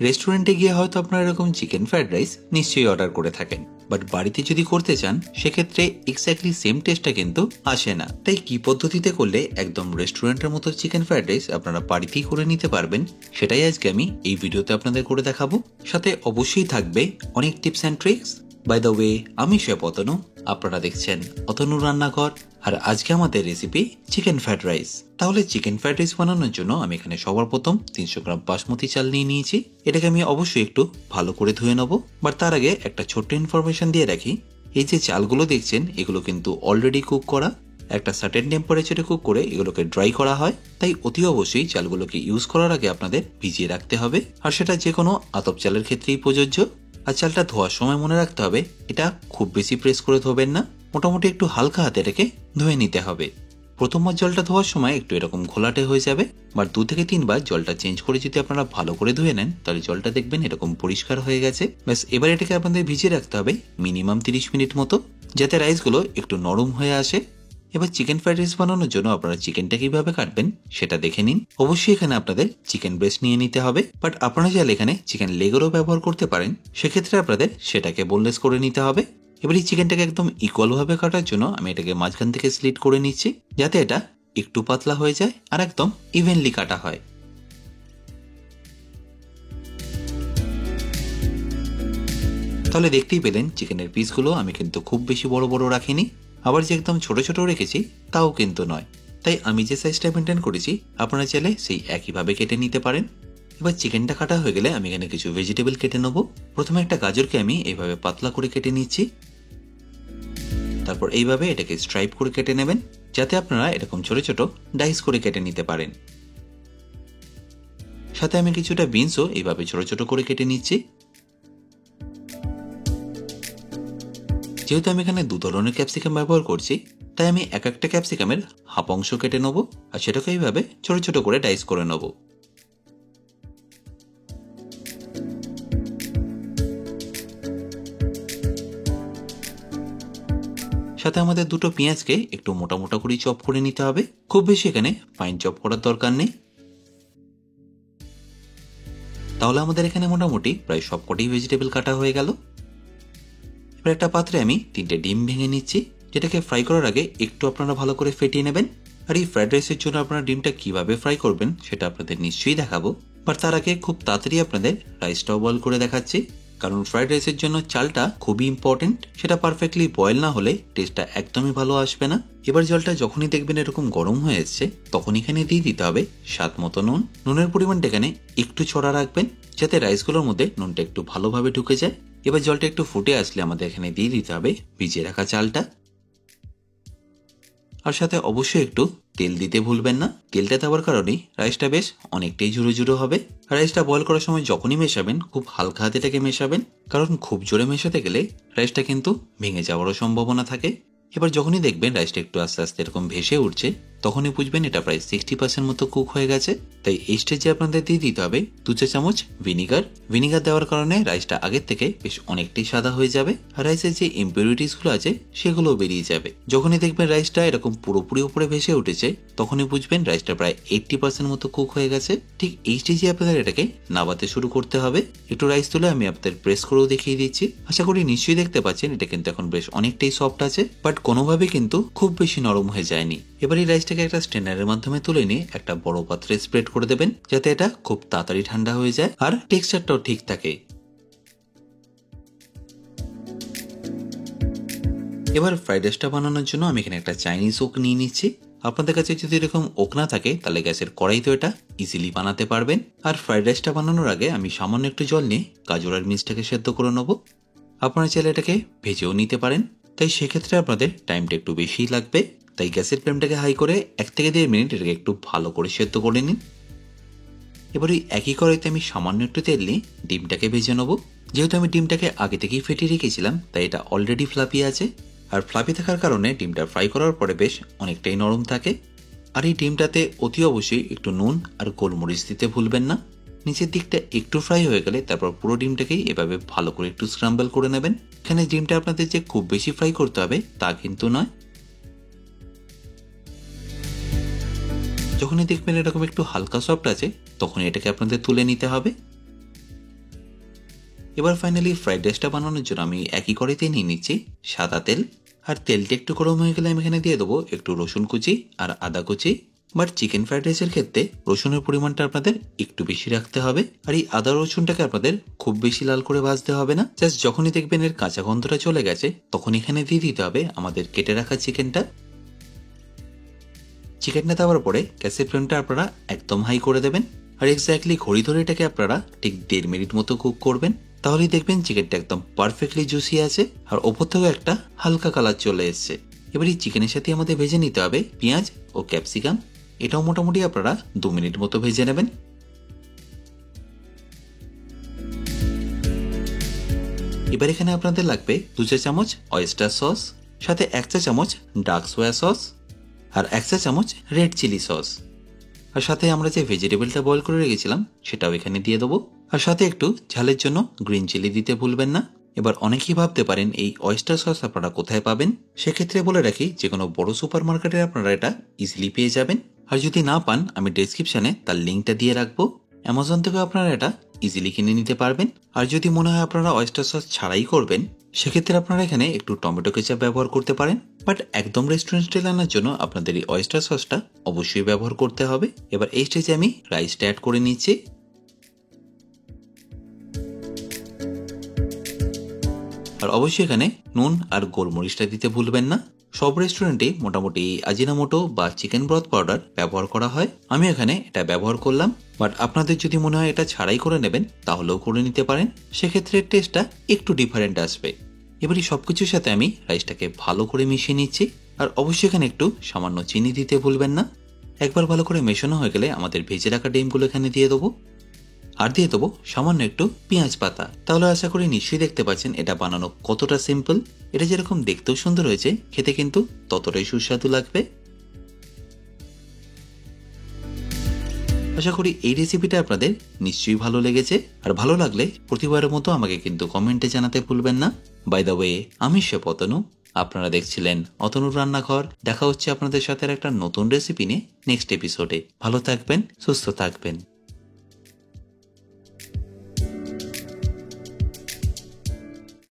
রেস্টুরেন্টে গিয়ে হয়তো আপনারা এরকম চিকেন ফ্রাইড রাইস নিশ্চয়ই অর্ডার করে থাকেন, বাট বাড়িতে যদি করতে চান সেক্ষেত্রে এক্স্যাক্টলি সেম টেস্টটা কিন্তু আসে না। তাই কি পদ্ধতিতে করলে একদম রেস্টুরেন্টের মতো চিকেন ফ্রাইড রাইস আপনারা বাড়িতেই করে নিতে পারবেন, সেটাই আজকে আমি এই ভিডিওতে আপনাদের করে দেখাবো। সাথে অবশ্যই থাকবে অনেক tips and tricks. By the way, আমি শেফ অতনু, আপনারা দেখছেন অতনু রান্নাঘর, আর আজকে আমাদের রেসিপি চিকেন ফ্রাইড রাইস। তাহলে চিকেন ফ্রাইড রাইস বানানোর জন্য আমি এখানে সবার প্রথম 300 গ্রাম বাসমতি চাল নিয়ে নিয়েছি। এটাকে আমি অবশ্যই একটু ভালো করে ধুয়ে নেবো, বাট তার আগে একটা ছোট্ট ইনফরমেশন দিয়ে রাখি। এই যে চালগুলো দেখছেন এগুলো কিন্তু অলরেডি কুক করা, একটা সার্টেন টেম্পারেচারে কুক করে এগুলোকে ড্রাই করা হয়। তাই অতি অবশ্যই চালগুলোকে ইউজ করার আগে আপনাদের ভিজিয়ে রাখতে হবে, আর সেটা যে কোনো আতপ চালের ক্ষেত্রেই প্রযোজ্য। আর চালটা ধোয়ার সময় মনে রাখতে হবে এটা খুব বেশি প্রেস করে ধোবেন না, মোটামুটি একটু হালকা হাতে এটাকে ধুয়ে নিতে হবে। প্রথমবার জলটা ধোয়ার সময় একটু এরকম ঘোলাটে হয়ে যাবে, বাট 2 থেকে 3 বার জলটা চেঞ্জ করে যদি আপনারা ভালো করে ধুয়ে নেন তাহলে জলটা দেখবেন এরকম পরিষ্কার হয়ে গেছে। ব্যাস, এবার এটাকে আপনাদের ভিজিয়ে রাখতে হবে মিনিমাম 30 মিনিট মতো, যাতে রাইসগুলো একটু নরম হয়ে আসে। এবার চিকেন ফ্রাইড রাইস বানানোর জন্য আপনারা চিকেনটা কিভাবে কাটবেন সেটা দেখে নিন। অবশ্যই এখানে আপনাদের চিকেন ব্রেস্ট নিয়ে নিতে হবে, বাট আপনারা চাইলে এখানে চিকেন লেগেরও ব্যবহার করতে পারেন, সেক্ষেত্রে আপনাদের সেটাকে বোনলেস করে নিতে হবে। এবার এই চিকেনটাকে একদম ইকুয়াল ভাবে কাটার জন্য আমি এটাকে মাঝখান থেকে স্লিট করে নিচ্ছি, যাতে এটা একটু পাতলা হয়ে যায় আর একদম ইভেনলি কাটা হয়। তাহলে দেখতেই পেলেন চিকেনের পিসগুলো আমি কিন্তু খুব বেশি বড় বড় রাখিনি, আবার যে একদম ছোট ছোট রেখেছি তাও কিন্তু নয়। তাই আমি যে সাইজটা মেনটেন করেছি আপনারা চাইলে সেই একইভাবে কেটে নিতে পারেন। এবার চিকেনটা কাটা হয়ে গেলে আমি এখানে কিছু ভেজিটেবল কেটে নেবো। প্রথমে একটা গাজরকে আমি এইভাবে পাতলা করে কেটে নিচ্ছি, তারপর এইভাবে এটাকে স্ট্রাইপ করে কেটে নেবেন, যাতে আপনারা এরকম ছোট ছোট ডাইস করে কেটে নিতে পারেন। সাথে আমি কিছুটা বিনসও এইভাবে ছোট ছোট করে কেটে নিচ্ছি। যেহেতু আমি এখানে 2 ধরনের ক্যাপসিকাম ব্যবহার করছি, তাই আমি এক একটা ক্যাপসিকামের হাফ অংশ কেটে নেবো, আর সেটাকে এইভাবে ছোট ছোট করে ডাইস করে নেবো। সাথে আমাদের দুটো পেঁয়াজকে একটু মোটা মোটা করে চপ করে নিতে হবে, খুব বেশি এখানে ফাইন চপ করার দরকার নেই। তাহলে আমাদের এখানে মোটামুটি প্রায় সবকটি ভেজিটেবল কাটা হয়ে গেল। এবার একটা পাত্রে আমি 3টে ডিম ভেঙে নিচ্ছি, যেটাকে ফ্রাই করার আগে একটু আপনারা ভালো করে ফেটিয়ে নেবেন। আর এই ফ্রাইড রাইসের জন্য আপনারা ডিমটা কিভাবে ফ্রাই করবেন সেটা আপনাদের নিশ্চয়ই দেখাবো, বাট তার আগে খুব তাড়াতাড়ি আপনাদের রাইসটাও বয়েল করে দেখাচ্ছি, কারণ ফ্রাইড রাইসের জন্য চালটা খুবই ইম্পর্টেন্ট। সেটা পারফেক্টলি বয়েল না হলে টেস্টটা একদমই ভালো আসবে না। এবার জলটা যখনই দেখবেন এরকম গরম হয়ে এসছে তখন এখানে দিয়ে দিতে হবে স্বাদ মতো নুন। নুনের পরিমাণটা এখানে একটু ছড়া রাখবেন, যাতে রাইসগুলোর মধ্যে নুনটা একটু ভালোভাবে ঢুকে যায়। এবার জলটা একটু ফুটে আসলে আমাদের এখানে দিয়ে দিতে হবে ভিজিয়ে রাখা চালটা, আর সাথে অবশ্যই একটু তেল দিতে ভুলবেন না। তেলটা দেওয়ার কারণেই রাইসটা বেশ অনেকটাই ঝুরো ঝুরো হবে। রাইসটা বয়েল করার সময় যখনই মেশাবেন খুব হালকা হাতে এটাকে মেশাবেন, কারণ খুব জোরে মেশাতে গেলে রাইসটা কিন্তু ভেঙে যাওয়ারও সম্ভাবনা থাকে। এবার যখনই দেখবেন রাইসটা একটু আস্তে আস্তে এরকম ভেসে উঠছে তখনই বুঝবেন এটা প্রায় 60% মতো কুক হয়ে গেছে। তাই এই স্টেজে আপনাদের দিয়ে দিতে হবে 2 চা চামচ ভিনিগার। ভিনিগার দেওয়ার কারণে রাইসটা আগের থেকে বেশ অনেকটাই সাদা হয়ে যাবে, আর রাইসের যে ইম্পিউরিটিস গুলো আছে সেগুলো বেরিয়ে যাবে। যখনই দেখবেন রাইসটা এরকম পুরোপুরি উপরে ভেসে উঠেছে তখনই বুঝবেন রাইসটা প্রায় 80% মতো কুক হয়ে গেছে। ঠিক এই স্টেজে আপনাদের এটাকে নাবাতে শুরু করতে হবে। একটু রাইস তুলে আমি আপনাদের প্রেস করেও দেখিয়ে দিচ্ছি। আশা করি নিশ্চয়ই দেখতে পাচ্ছেন এটা কিন্তু এখন বেশ অনেকটাই সফট আছে, বাট কোনোভাবে কিন্তু খুব বেশি নরম হয়ে যায়নি। এবার এই রাইসটাকে একটা স্ট্রেনারের মাধ্যমে তুলে নিয়ে একটা বড় পাত্রে স্প্রেড করে দেবেন, যাতে এটা খুব তাড়াতাড়ি ঠান্ডা হয়ে যায় আর টেক্সচারটাও ঠিক থাকে। এবার ফ্রাইড রাইসটা বানানোর জন্য আমি এখানে একটা চাইনিজ ওক নিয়ে নিচ্ছি। আপনাদের কাছে যদি এরকম ওক না থাকে তাহলে গ্যাসের কড়াইতে এটা ইজিলি বানাতে পারবেন। আর ফ্রাইড রাইসটা বানানোর আগে আমি সামান্য একটু জল নিয়ে গাজর আর মিক্সটাকে সেদ্ধ করে নেবো। আপনারা চাইলে এটাকে ভেজেও নিতে পারেন, তাই সেক্ষেত্রে আপনাদের টাইমটা একটু বেশিই লাগবে। তাই গ্যাসের ফ্লেমটাকে হাই করে 1 থেকে 1.5 মিনিট এটাকে একটু ভালো করে সেদ্ধ করে নিন। এবার ওই একই কড়াইতে আমি সামান্য একটু তেল নিয়ে ডিমটাকে ভেজে নেবো। যেহেতু আমি ডিমটাকে আগে থেকেই ফেটিয়ে রেখেছিলাম তাই এটা অলরেডি ফ্লাফি আছে, আর ফ্লাফি থাকার কারণে ডিমটা ফ্রাই করার পরে বেশ অনেকটাই নরম থাকে। আর এই ডিমটাতে অতি অবশ্যই একটু নুন আর গোলমরিচ দিতে ভুলবেন না। নিচের দিকটা একটু ফ্রাই হয়ে গেলে তারপর পুরো ডিমটাকেই এভাবে ভালো করে একটু স্ক্রাম্বল করে নেবেন। এখানে ডিমটা আপনাদের যে খুব বেশি ফ্রাই করতে হবে তা কিন্তু নয়। যখনই দেখবেন এরকম একটু হালকা সফট আছে তখন এটাকে আপনাদের তুলে নিতে হবে। এবার ফাইনালি ফ্রাইড রাইসটা বানানোর জন্য আমি একই কড়াইতে নিয়ে নিচ্ছি সাদা তেল। আর তেলটা একটু গরম হয়ে গেলে আমি এখানে দিয়ে দেবো একটু রসুন কুচি আর আদা কুচি। বাট চিকেন ফ্রাইড রাইসের ক্ষেত্রে রসুনের পরিমাণটা আপনাদের একটু বেশি রাখতে হবে। আর এই আদা রসুনটাকে আপনাদের খুব বেশি লাল করে ভাজতে হবে না, জাস্ট যখনই দেখবেন এর কাঁচা গন্ধটা চলে গেছে তখন এখানে দিয়ে দিতে হবে আমাদের কেটে রাখা চিকেনটা। চিকেনটা দেওয়ার পরে গ্যাসের ফ্লেমটা আপনারা একদম হাই করে দেবেন। আর এক্স্যাক্টলি ঘড়ি ধরে এটাকে আপনারা ঠিক 1.5 মিনিট মতো কুক করবেন। তাহলেই দেখবেন চিকেনটা একদম পারফেক্টলি জুসি আছে আর ওপর থেকেও একটা হালকা কালার চলে এসছে। এবার এই চিকেনের সাথে আমাদের ভেজে নিতে হবে পেঁয়াজ ও ক্যাপসিকাম। এটাও মোটামুটি আপনারা 2 মিনিট মতো ভেজে নেবেন। এবার এখানে আপনাদের লাগবে 2 চা চামচ অয়েস্টার সস, সাথে 1 চা চামচ ডার্ক সোয়া সস আর 1 চা চামচ রেড চিলি সস। আর সাথে আমরা যে ভেজিটেবলটা বয়েল করে রেখেছিলাম সেটাও এখানে দিয়ে দেবো। আর সাথে একটু ঝালের জন্য গ্রিন চিলি দিতে ভুলবেন না। এবার অনেকেই ভাবতে পারেন এই অয়েস্টার সস আপনারা কোথায় পাবেন। সেক্ষেত্রে বলে রাখি যে কোনো বড় সুপার মার্কেটে আপনারা এটা ইজিলি পেয়ে যাবেন। আর যদি না পান আমি ডেসক্রিপশনে তার লিঙ্কটা দিয়ে রাখবো, অ্যামাজন থেকে আপনারা এটা ইজিলি কিনে নিতে পারবেন। আর যদি মনে হয় আপনারা অয়েস্টার সস ছাড়াই করবেন সেক্ষেত্রে আপনারা এখানে একটু টমেটো কেচাপ ব্যবহার করতে পারেন। বাট একদম রেস্টুরেন্ট স্টাইল আনার জন্য আপনাদের এই অয়েস্টার সসটা অবশ্যই ব্যবহার করতে হবে। এবার এই স্টেজে আমি রাইসটা অ্যাড করে নিচ্ছি। আর অবশ্যই এখানে নুন আর গোলমরিচটা দিতে ভুলবেন না। সব রেস্টুরেন্টে মোটামুটি আজিনামোটো বা চিকেন ব্রথ পাউডার ব্যবহার করা হয়, আমি এখানে এটা ব্যবহার করলাম। বাট আপনাদের যদি মনে হয় এটা ছাড়াই করে নেবেন তাহলেও করে নিতে পারেন, সেক্ষেত্রে টেস্টটা একটু ডিফারেন্ট আসবে। এবারে সবকিছুর সাথে আমি রাইসটাকে ভালো করে মিশিয়ে নিচ্ছি। আর অবশ্যই এখানে একটু সামান্য চিনি দিতে ভুলবেন না। একবার ভালো করে মেশানো হয়ে গেলে আমাদের ভেজে রাখা ডিমগুলো এখানে দিয়ে দেবো। আর দিয়ে দেবো সামান্য একটু পেঁয়াজ পাতা। তাহলে আশা করি নিশ্চয়ই দেখতে পাচ্ছেন এটা বানানো কতটা সিম্পল। এটা যেরকম দেখতেও সুন্দর হয়েছে, খেতে কিন্তু ততটাই সুস্বাদু লাগবে। আশা করি এই রেসিপিটা আপনাদের নিশ্চয়ই ভালো লেগেছে। আর ভালো লাগলে প্রতিবারের মতো আমাকে কিন্তু কমেন্টে জানাতে ভুলবেন না। বাই দ্য ওয়ে, আমি শেফ অতনু, আপনারা দেখছিলেন অতনুর রান্নাঘর। দেখা হচ্ছে আপনাদের সাথে একটা নতুন রেসিপি নিয়ে নেক্সট এপিসোডে। ভালো থাকবেন, সুস্থ থাকবেন।